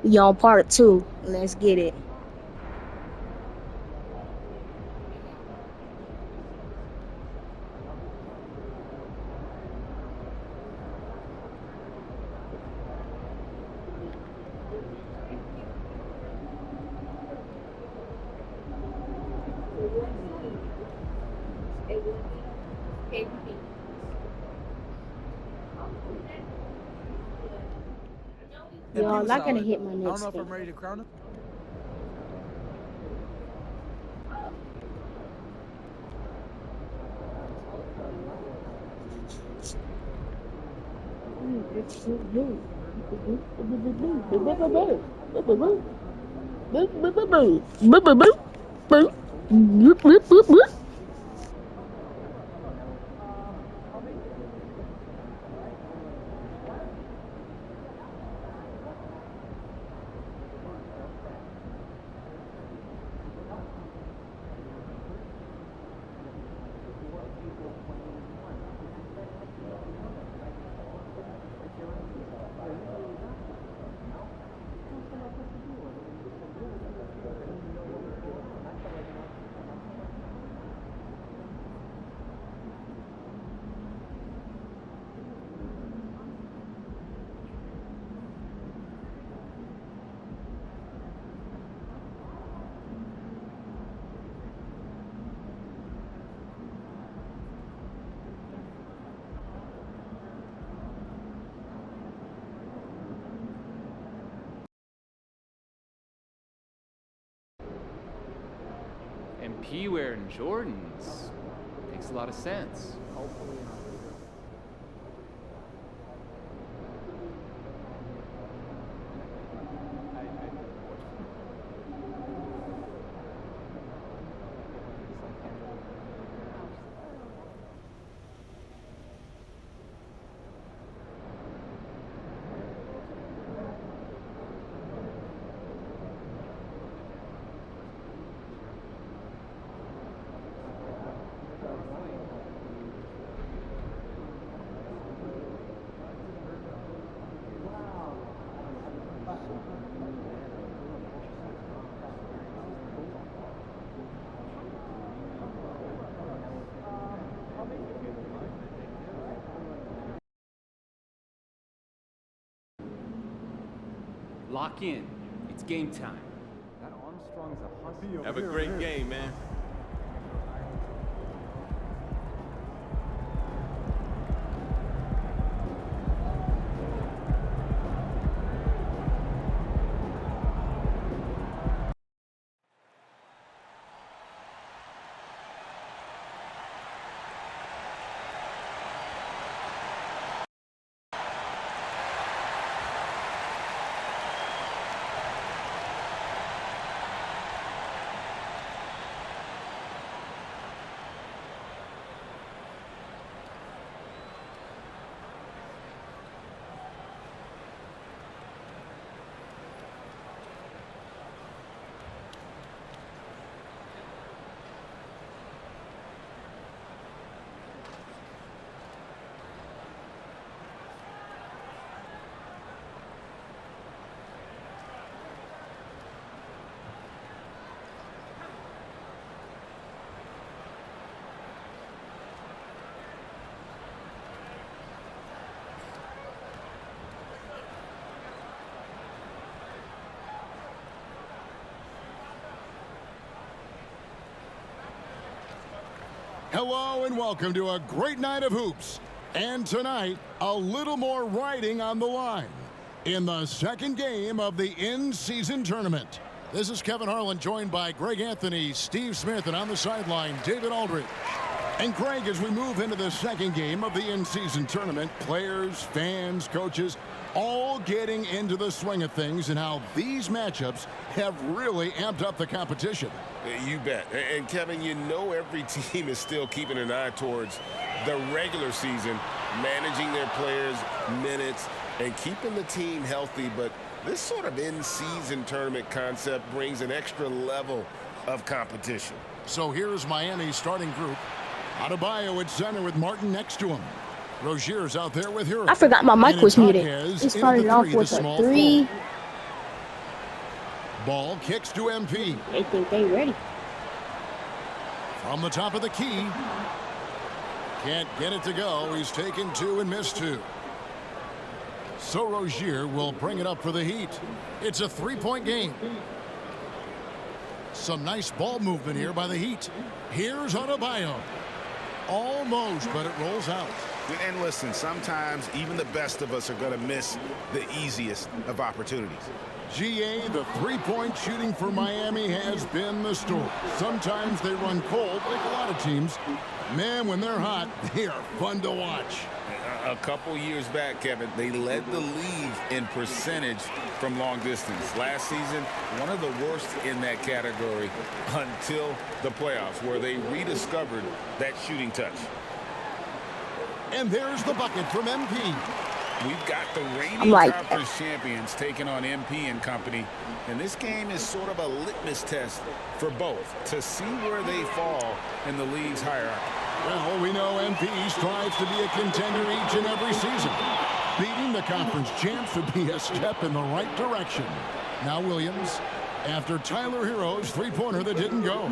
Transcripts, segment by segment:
We on part two. Let's get it. Y'all, I gotta hit my I don't next know if I'm thing. ready to crown him. And P wearing Jordans makes a lot of sense. Lock in. It's game time. That Armstrong's a hussy. Have a great game, man. Hello and welcome to a great night of hoops. And tonight, a little more riding on the line in the second game of the in-season tournament. This is Kevin Harlan, joined by Greg Anthony, Steve Smith, and on the sideline, David Aldridge. And Greg, as we move into the second game of the in-season tournament, players, fans, coaches, all getting into the swing of things and how these matchups have really amped up the competition. You bet. And Kevin, you know every team is still keeping an eye towards the regular season, managing their players' minutes, and keeping the team healthy. But this sort of in-season tournament concept brings an extra level of competition. So here's Miami's starting group. Adebayo at center with Martin next to him. Rozier's out there with Hero. I forgot my mic And was it's muted. Marquez It in started the off three, the with a small 3. forward. Ball kicks to MP. They think they ready. From the top of the key. Can't get it to go. He's taken 2 and missed 2. So Rozier will bring it up for the Heat. It's a 3-point game. Some nice ball movement here by the Heat. Here's Adebayo. Almost, but it rolls out. And listen, sometimes even the best of us are going to miss the easiest of opportunities. GA, the 3-point shooting for Miami has been the story. Sometimes they run cold, like a lot of teams. Man, when they're hot, they are fun to watch. A couple years back, Kevin, they led the league in percentage from long distance. Last season, one of the worst in that category until the playoffs, where they rediscovered that shooting touch. And there's the bucket from MP. We've got the reigning conference champions taking on MP and company. And this game is sort of a litmus test for both to see where they fall in the league's hierarchy. Well, we know MP strives to be a contender each and every season. Beating the conference champs would be a step in the right direction. Now Williams, after Tyler Hero's 3-pointer that didn't go.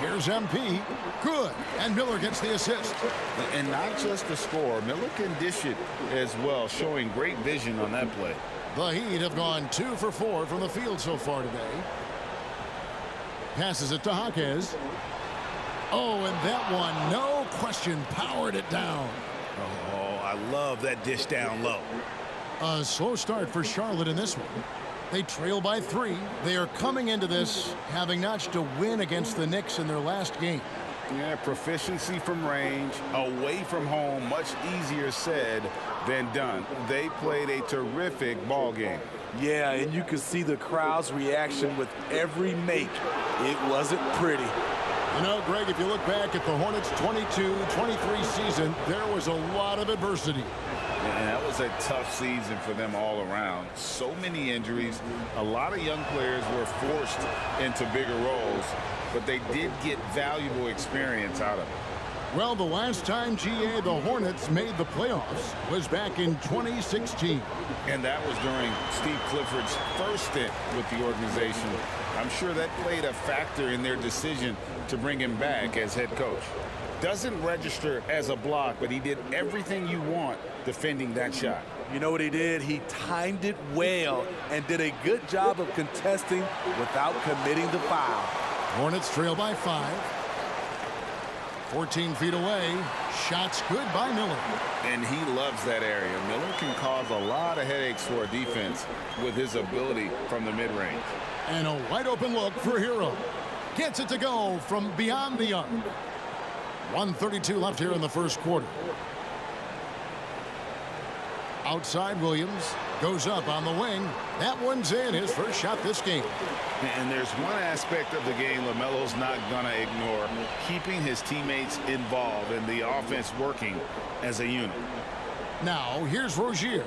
Here's MP. Good. And Miller gets the assist. And not just the score. Miller can dish it as well, showing great vision on that play. The Heat have gone 2 for 4 from the field so far today. Passes it to Jaquez. Oh, and that one, no question, powered it down. Oh, I love that dish down low. A slow start for Charlotte in this one. They trail by 3. They are coming into this having notched a win against the Knicks in their last game. Yeah, proficiency from range, away from home, much easier said than done. They played a terrific ball game. Yeah, and you could see the crowd's reaction with every make. It wasn't pretty. You know, Greg, if you look back at the Hornets' 22-23 season, there was a lot of adversity. And that was a tough season for them all around. So many injuries. A lot of young players were forced into bigger roles, but they did get valuable experience out of it. Well, the last time GA the Hornets made the playoffs was back in 2016. And that was during Steve Clifford's first stint with the organization. I'm sure that played a factor in their decision to bring him back as head coach. Doesn't register as a block, but he did everything you want defending that shot. You know what he did? He timed it well and did a good job of contesting without committing the foul. Hornets trail by 5. 14 feet away. Shots good by Miller. And he loves that area. Miller can cause a lot of headaches for a defense with his ability from the mid-range. And a wide open look for Hero. Gets it to go from beyond the arc. 1:32 left here in the first quarter. Outside Williams. Goes up on the wing. That one's in. His first shot this game. And there's one aspect of the game LaMelo's not going to ignore. Keeping his teammates involved and the offense working as a unit. Now, here's Rozier.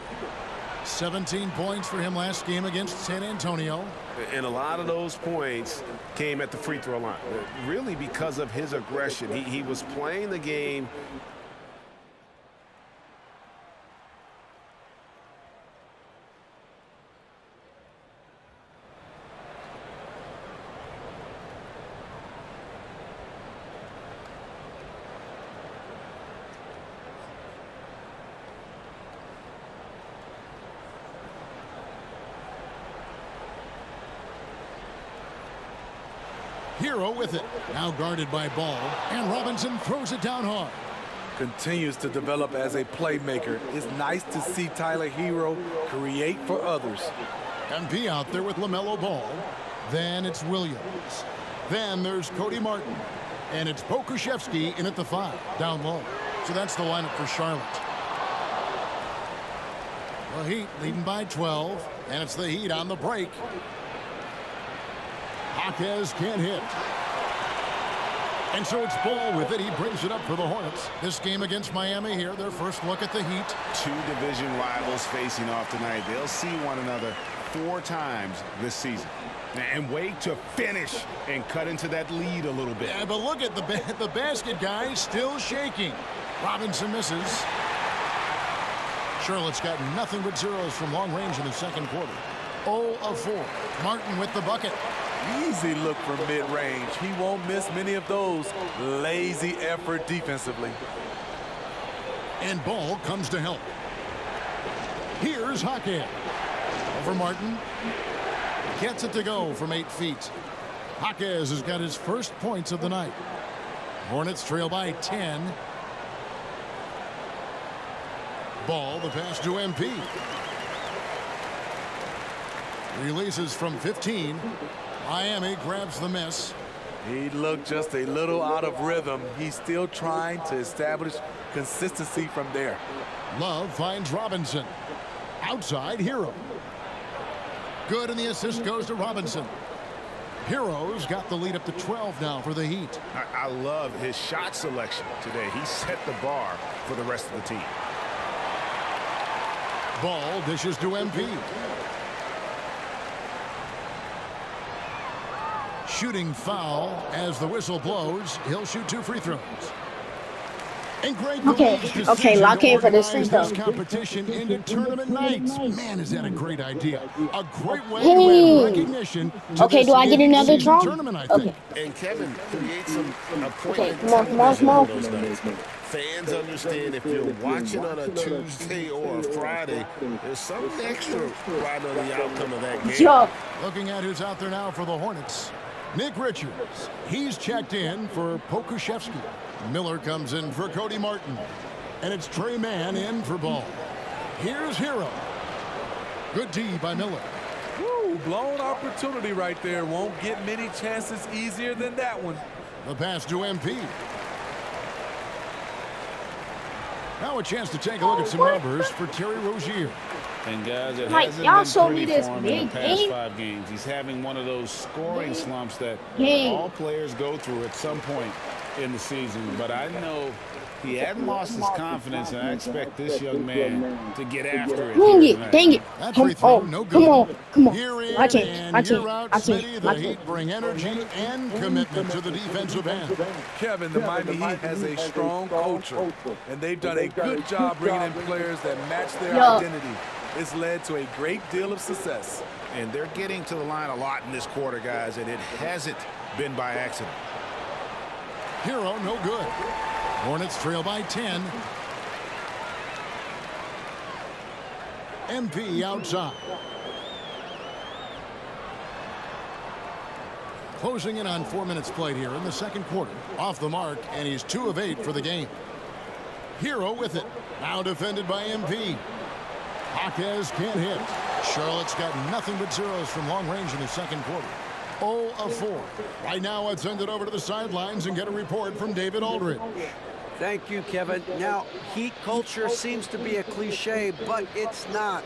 17 points for him last game against San Antonio. And a lot of those points came at the free throw line. Really because of his aggression. He was playing the game. Hero with it. Now guarded by Ball. And Robinson throws it down hard. Continues to develop as a playmaker. It's nice to see Tyler Hero create for others. MP out there with LaMelo Ball. Then it's Williams. Then there's Cody Martin. And it's Pokusevski in at the 5, down low. So that's the lineup for Charlotte. The Heat leading by 12. And it's the Heat on the break. Jaquez can't hit. And so it's Ball with it. He brings it up for the Hornets. This game against Miami here, their first look at the Heat. 2 division rivals facing off tonight. They'll see one another 4 times this season. And wait to finish and cut into that lead a little bit. Yeah, but look at the basket guy still shaking. Robinson misses. Charlotte's got nothing but zeros from long range in the second quarter. 0 of 4. Martin with the bucket. Easy look from mid-range. He won't miss many of those. Lazy effort defensively. And Ball comes to help. Here's Jaquez. Over Martin. Gets it to go from 8 feet. Jaquez has got his first points of the night. Hornets trail by 10. Ball, the pass to MP. Releases from 15. Miami grabs the miss. He looked just a little out of rhythm. He's still trying to establish consistency from there. Love finds Robinson. Outside, Hero. Good, and the assist goes to Robinson. Hero's got the lead up to 12 now for the Heat. I love his shot selection today. He set the bar for the rest of the team. Ball dishes to MP. Shooting foul as the whistle blows. He'll shoot 2 free throws. And Greg Okay, lock in for this free throw. Competition into tournament nights. Man, is that a great idea. A great way to win recognition. Okay, do I get another draw? Tournament, I think. And Kevin creates some Okay, appointment come on. those nights. Fans understand if you're watching on a Tuesday or a Friday, there's something extra right on the outcome of that game. Yo, Looking at who's out there now for the Hornets. Nick Richards. He's checked in for Pokuševski. Miller comes in for Cody Martin. And it's Trey Mann in for Ball. Here's Hero. Good D by Miller. Woo, blown opportunity right there. Won't get many chances easier than that one. The pass to MP. Now a chance to take a look at some numbers for Terry Rozier. And guys, it Like, hasn't y'all been showed pretty me this for him in the big past game. 5 games. He's having one of those scoring slumps that Game. all players go through at some point in the season. But I know he hadn't lost his confidence, and I expect this young man to get after it. dang here it, tonight. dang it. That Come free throw, on, no good. come on, come on. Here in I can't, and I here can't, out, I Smitty. can't, The I Heat can't. bring energy and commitment to the defensive end. Kevin, the Miami Heat has a strong culture, and they've done a good job bringing in players that match their Yo. identity. It's led to a great deal of success. And they're getting to the line a lot in this quarter, guys, and it hasn't been by accident. Hero, no good. Hornets trail by 10. MP outside. Closing in on 4 minutes played here in the second quarter. Off the mark, and he's 2 of 8 for the game. Hero with it. Now defended by MP. Jaquez can't hit. Charlotte's got nothing but zeros from long range in the second quarter. 0 of 4. Right now, let's send it over to the sidelines and get a report from David Aldridge. Thank you, Kevin. Now, Heat culture seems to be a cliche, but it's not.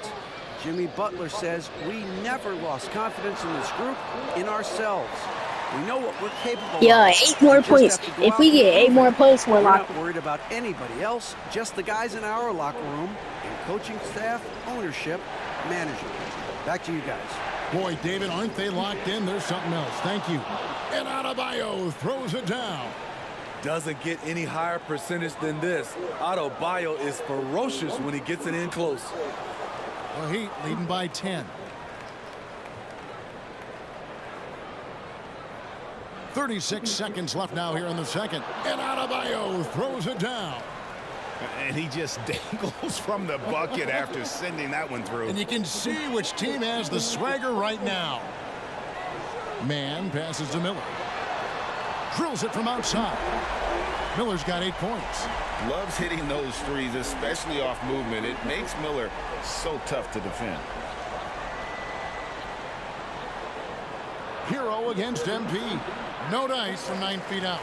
Jimmy Butler says we never lost confidence in this group, in ourselves. We know what we're capable Yeah, of. 8 more We just points. have to go If out we and get 8 prove more it. points, we're We're locked. not worried about anybody else, just the guys in our locker room, and coaching staff, ownership, management. Back to you guys. Boy, David, aren't they locked in? There's something else. Thank you. And Adebayo throws it down. Doesn't get any higher percentage than this. Adebayo is ferocious when he gets it in close. The Heat leading by 10. 36 seconds left now here in the second. And Adebayo throws it down. And he just dangles from the bucket after sending that one through. And you can see which team has the swagger right now. Mann passes to Miller. Drills it from outside. Miller's got 8 points. Loves hitting those threes, especially off movement. It makes Miller so tough to defend. Hero against MP. No dice from 9 feet out.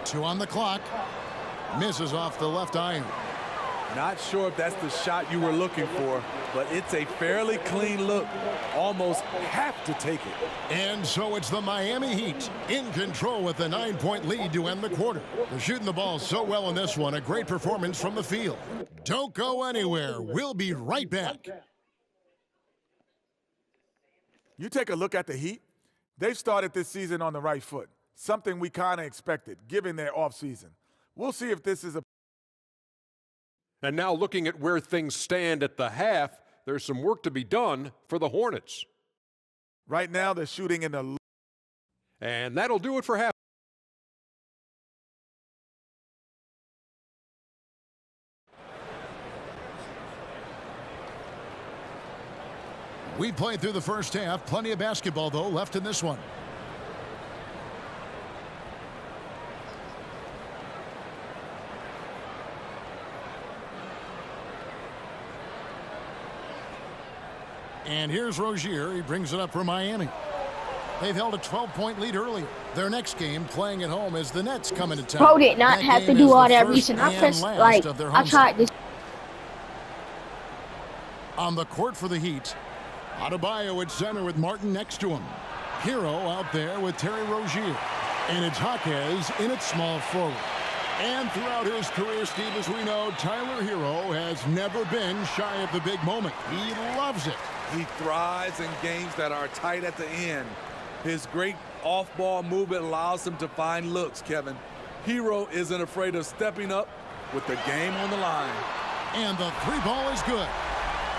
Two on the clock. Misses off the left iron. Not sure if that's the shot you were looking for, but it's a fairly clean look. Almost have to take it. And so it's the Miami Heat in control with the 9-point lead to end the quarter. They're shooting the ball so well in this one. A great performance from the field. Don't go anywhere. We'll be right back. You take a look at the Heat. They've started this season on the right foot. something we kind of expected given their offseason. We'll see if this is a... And now looking at where things stand at the half, there's some work to be done for the Hornets. Right now they're shooting in the... And that'll do it for half. We played through the first half. Plenty of basketball, though, left in this one. And here's Rozier. He brings it up for Miami. They've held a 12-point lead early. Their next game, playing at home, is the Nets coming to town. Bro did not have to do all that reason. I pressed, like, I tried this. On the court for the Heat, Adebayo at center with Martin next to him. Hero out there with Terry Rozier. And it's Jaquez in at small forward. And throughout his career, Steve, as we know, Tyler Hero has never been shy of the big moment. He loves it. He thrives in games that are tight at the end. His great off-ball movement allows him to find looks, Kevin. Hero isn't afraid of stepping up with the game on the line. And the three ball is good.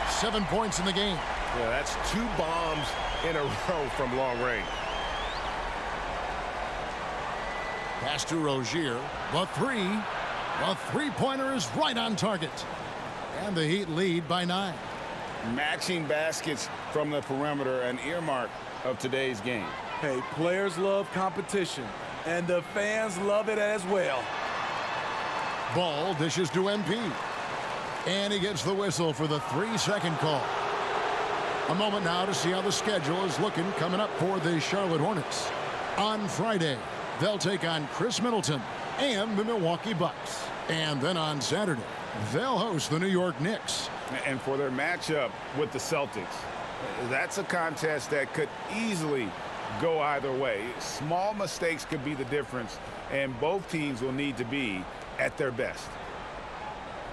7 points in the game. Yeah, that's 2 bombs in a row from long range. Pass to Rozier. The three-pointer is right on target. And the Heat lead by 9. Matching baskets from the perimeter, an earmark of today's game. Hey, players love competition, and the fans love it as well. Ball dishes to MP. And he gets the whistle for the 3-second call. A moment now to see how the schedule is looking coming up for the Charlotte Hornets. On Friday, they'll take on Chris Middleton and the Milwaukee Bucks. And then on Saturday, they'll host the New York Knicks. And for their matchup with the Celtics, that's a contest that could easily go either way. Small mistakes could be the difference, and both teams will need to be at their best.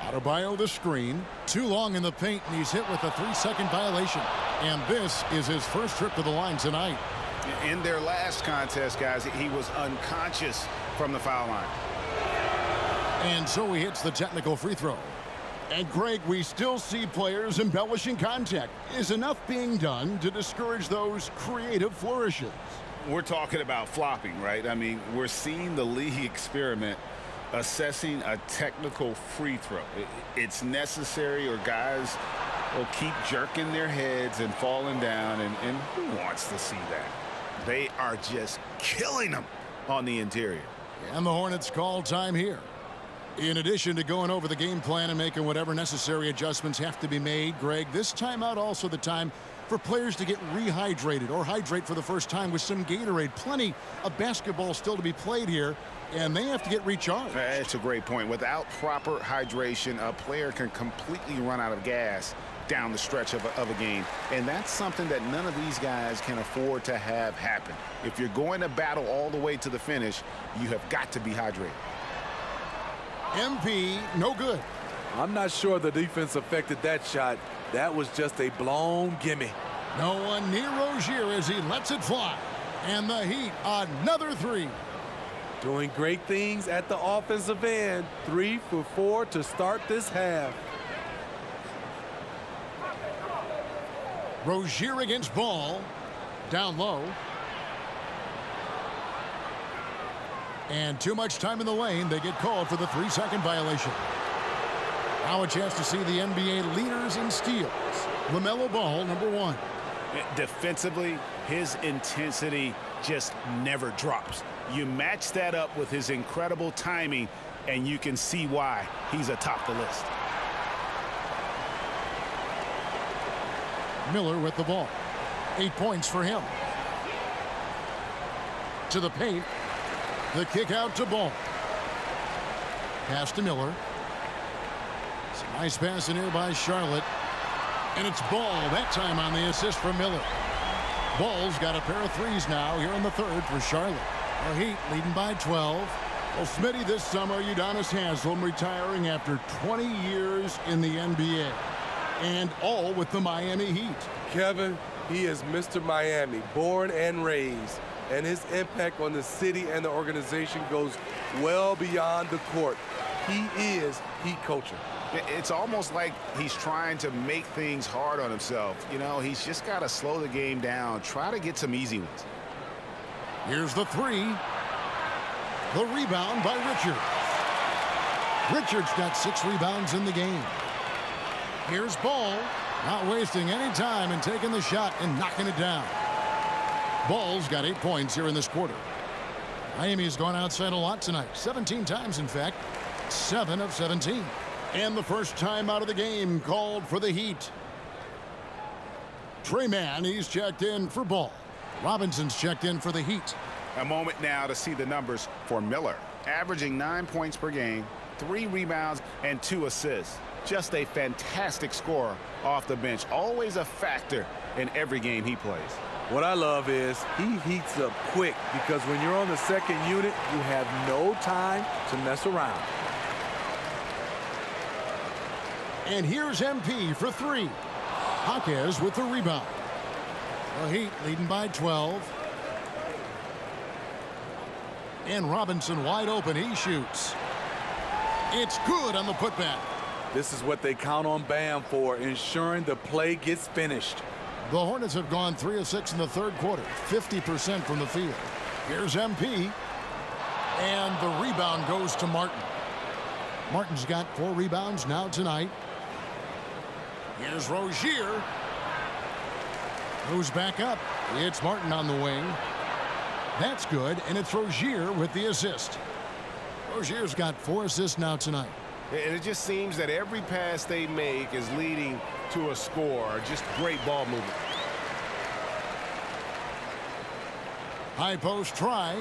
Adebayo the screen. Too long in the paint, and he's hit with a 3-second violation. And this is his first trip to the line tonight. In their last contest, guys, he was unconscious from the foul line. And so he hits the technical free throw. And Greg, we still see players embellishing contact. Is enough being done to discourage those creative flourishes? We're talking about flopping, right? I mean, we're seeing the league experiment assessing a technical free throw. It's necessary, or guys will keep jerking their heads and falling down, and who wants to see that? They are just killing them on the interior. And the Hornets call time here. In addition to going over the game plan and making whatever necessary adjustments have to be made, Greg, this timeout also the time for players to get rehydrated or hydrate for the first time with some Gatorade. Plenty of basketball still to be played here, and they have to get recharged. That's a great point. Without proper hydration, a player can completely run out of gas down the stretch of a game. And that's something that none of these guys can afford to have happen. If you're going to battle all the way to the finish, you have got to be hydrated. MP, no good. I'm not sure the defense affected that shot. That was just a blown gimme. No one near Rozier as he lets it fly. And the Heat, another 3. Doing great things at the offensive end. 3 for 4 to start this half. Rozier against Ball. Down low. And too much time in the lane. They get called for the 3-second violation. Now a chance to see the NBA leaders in steals. LaMelo Ball, number 1. Defensively, his intensity just never drops. You match that up with his incredible timing, and you can see why he's atop the list. Miller with the ball. 8 points for him. To the paint. The kick out to Ball. Pass to Miller. It's a nice pass in here by Charlotte. And it's Ball that time on the assist from Miller. Ball's got a pair of threes now here in the third for Charlotte. Our Heat leading by 12. Well, Smitty, this summer, Udonis Haslem retiring after 20 years in the NBA. And all with the Miami Heat. Kevin, He is Mr. Miami, born and raised, and his impact on the city and the organization goes well beyond the court. He is heat culture. It's almost like he's trying to make things hard on himself. You know, he's just got to slow the game down, try to get some easy ones. Here's the three. The rebound by Richards. Richards got 6 rebounds in the game. Here's Ball, not wasting any time and taking the shot and knocking it down. Ball's got 8 points here in this quarter. Miami's gone outside a lot tonight, 17 times in fact, 7 of 17. And the first time out of the game called for the Heat. Trey Mann, he's checked in for Ball. Robinson's checked in for the Heat. A moment now to see the numbers for Miller. Averaging 9 points per game, 3 rebounds, and 2 assists. Just a fantastic scorer off the bench. Always a factor in every game he plays. What I love is he heats up quick because when you're on the second unit, you have no time to mess around. And here's MP for 3. Jaquez with the rebound. The Heat leading by 12. And Robinson wide open. He shoots. It's good on the putback. This is what they count on Bam for, ensuring the play gets finished. The Hornets have gone 3 of 6 in the third quarter, 50% from the field. Here's MP. And the rebound goes to Martin. Martin's got 4 rebounds now tonight. Here's Rozier. Goes back up. It's Martin on the wing. That's good, and it's Rozier with the assist. Rozier's got 4 assists now tonight. And it just seems that every pass they make is leading to a score. Just great ball movement. High post try.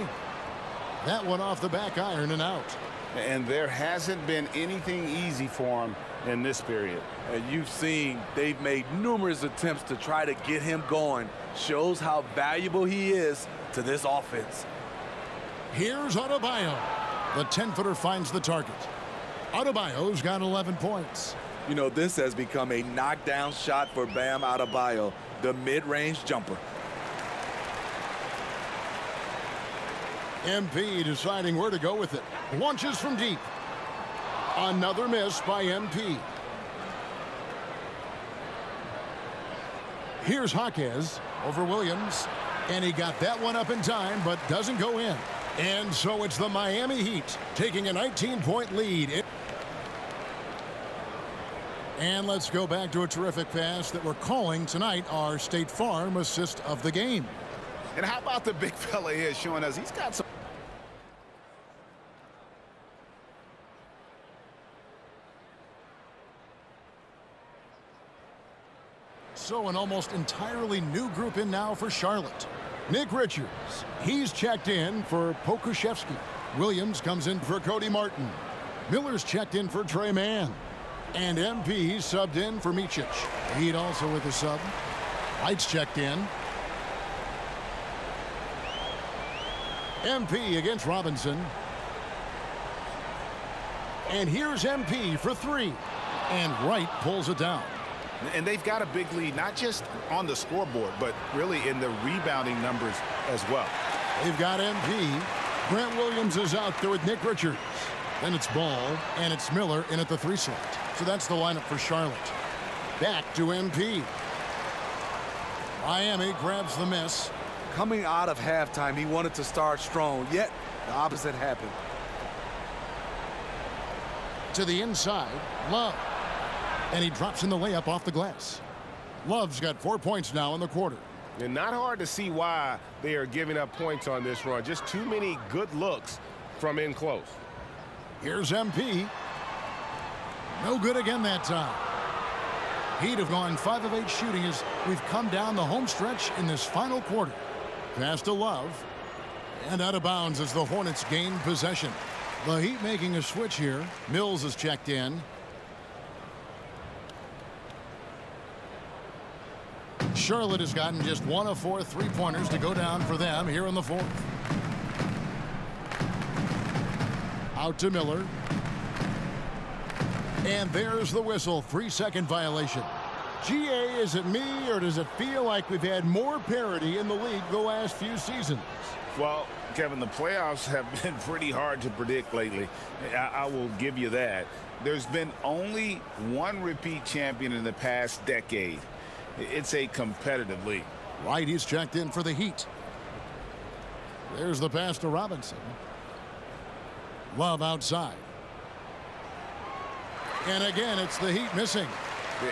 That one off the back iron and out. And there hasn't been anything easy for him in this period. And you've seen they've made numerous attempts to try to get him going. Shows how valuable he is to this offense. Here's Adebayo. The 10-footer finds the target. Adebayo's got 11 points. You know, this has become a knockdown shot for Bam Adebayo, the mid-range jumper. MP deciding where to go with it. Launches from deep. Another miss by MP. Here's Jaquez over Williams. And he got that one up in time, but doesn't go in. And so it's the Miami Heat taking a 19-point lead. And let's go back to a terrific pass that we're calling tonight our State Farm assist of the game. And how about the big fella here showing us he's got some. So an almost entirely new group in now for Charlotte. Nick Richards, he's checked in for Pokusevski. Williams comes in for Cody Martin. Miller's checked in for Trey Mann. And MP subbed in for Micic. Heat also with a sub. White's checked in. MP against Robinson. And here's MP for 3. And Wright pulls it down. And they've got a big lead, not just on the scoreboard, but really in the rebounding numbers as well. They've got MP. Grant Williams is out there with Nick Richards. Then it's Ball, and it's Miller in at the 3 slot. So that's the lineup for Charlotte. Back to MP. Miami grabs the miss. Coming out of halftime, he wanted to start strong, yet the opposite happened. To the inside, Love. And he drops in the layup off the glass. Love's got 4 points now in the quarter. And not hard to see why they are giving up points on this run. Just too many good looks from in close. Here's MP. No good again that time. Heat have gone 5 of 8 shooting as we've come down the home stretch in this final quarter. Pass to Love. And out of bounds as the Hornets gain possession. The Heat making a switch here. Mills is checked in. Charlotte has gotten just 1 of 4 3-pointers to go down for them here in the 4th. Out to Miller. And there's the whistle. 3-second violation. GA, is it me, or does it feel like we've had more parity in the league the last few seasons? Well, Kevin, the playoffs have been pretty hard to predict lately. I will give you that. There's been only one repeat champion in the past decade. It's a competitive league. Right, he's checked in for the Heat. There's the pass to Robinson. Love outside. And again, it's the Heat missing.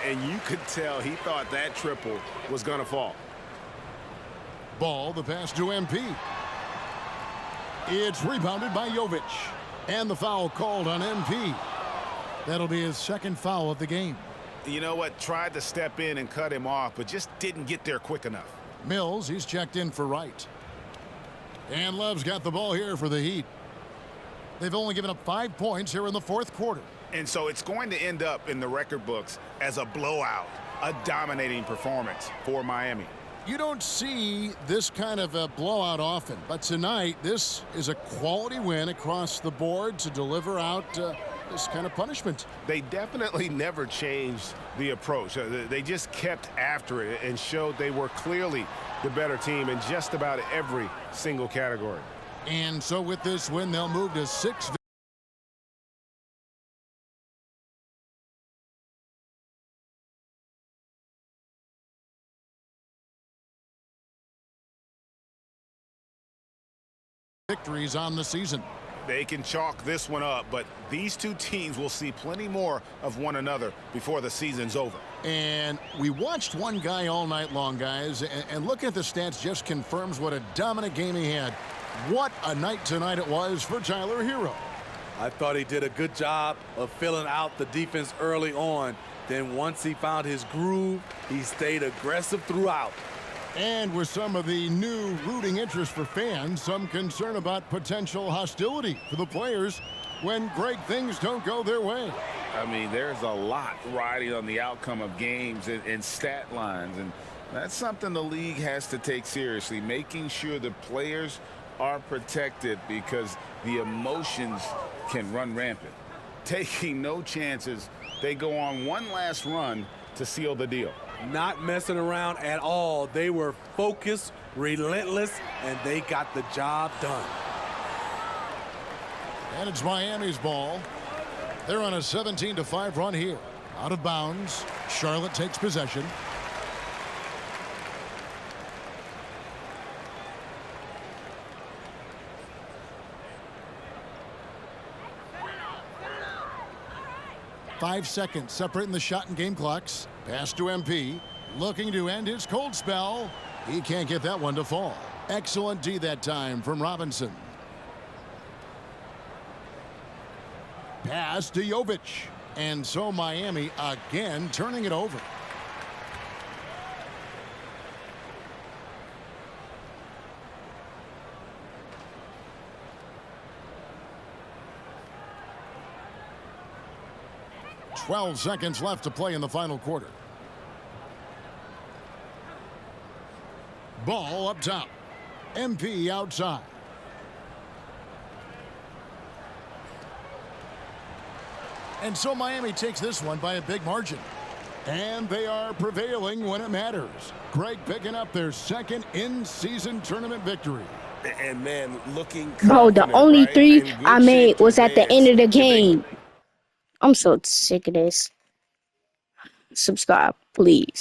And you could tell he thought that triple was going to fall. Ball, the pass to MP. It's rebounded by Jovic. And the foul called on MP. That'll be his second foul of the game. You know what? Tried to step in and cut him off, but just didn't get there quick enough. Mills, he's checked in for Wright. And Love's got the ball here for the Heat. They've only given up 5 points here in the fourth quarter. And so it's going to end up in the record books as a blowout, a dominating performance for Miami. You don't see this kind of a blowout often, but tonight this is a quality win across the board to deliver out this kind of punishment. They definitely never changed the approach. They just kept after it and showed they were clearly the better team in just about every single category. And so with this win, they'll move to 6 victories on the season. They can chalk this one up, but these two teams will see plenty more of one another before the season's over. And we watched one guy all night long, guys, and looking at the stats just confirms what a dominant game he had. What a night tonight it was for Tyler Herro. I thought he did a good job of filling out the defense early on. Then once he found his groove, he stayed aggressive throughout. And with some of the new rooting interest for fans, some concern about potential hostility for the players when great things don't go their way. I mean, there's a lot riding on the outcome of games and stat lines, and that's something the league has to take seriously, making sure the players are protected because the emotions can run rampant. Taking no chances, they go on one last run to seal the deal. Not messing around at all. They were focused, relentless, and they got the job done. And it's Miami's ball. They're on a 17-5 run here. Out of bounds. Charlotte takes possession. Five seconds separating the shot and game clocks. Pass to MP. Looking to end his cold spell. He can't get that one to fall. Excellent D that time from Robinson. Pass to Jovic. And so Miami again turning it over. .12 seconds left to play in the final quarter. Ball up top. MP outside. And so Miami takes this one by a big margin. And they are prevailing when it matters. Greg picking up their second in-season tournament victory. And man, looking Bro, the only right? 3 In good I made shape was to at the advance end of the if they- game. I'm so sick of this. Subscribe, please.